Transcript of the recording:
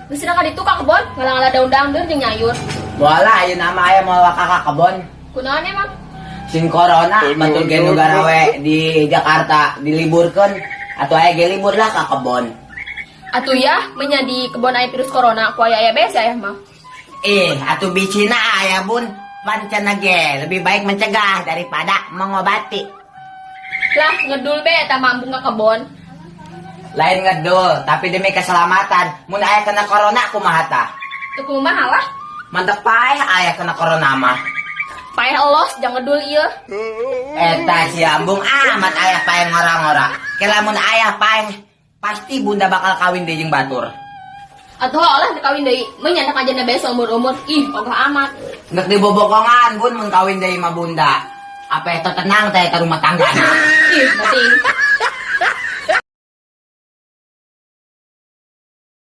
Gusto na ka dito ka kebon, ngalang-ngala daun-daun doon yung nyayur. Wala, yun nama ay mga kakakabon. Kunaan ya, Mang? Sin corona, matulgen garawe di Jakarta, diliburkan. Atau ay gelibur lah kakabon. Atu ya, di kebon ay virus corona, ku ayah bes ya, Mang. Atu bicina ayah bun, pancanage, lebih baik mencegah daripada mengobati. Lah, ngedul be, eta mambung ka kebon. Lain ngedul, tapi demi keselamatan, mun ayah kena corona kumahata. Tuh kumaha lah. Mantep paeh ayah kena corona mah. Payah elos, jangan ngedul iya. Eta si ambung amat ayah paeng ngora-ngora. Kelamun ayah paeng, pasti bunda bakal kawin deh jeung batur. Atuh olah dikawin deui, menyandak aja na beso umur-umur. Ih, ogah amat. Nggak dibobokongan bun mun kawin deh mah bunda. Apa itu tenang teh ke rumah tangga. Ih, bating.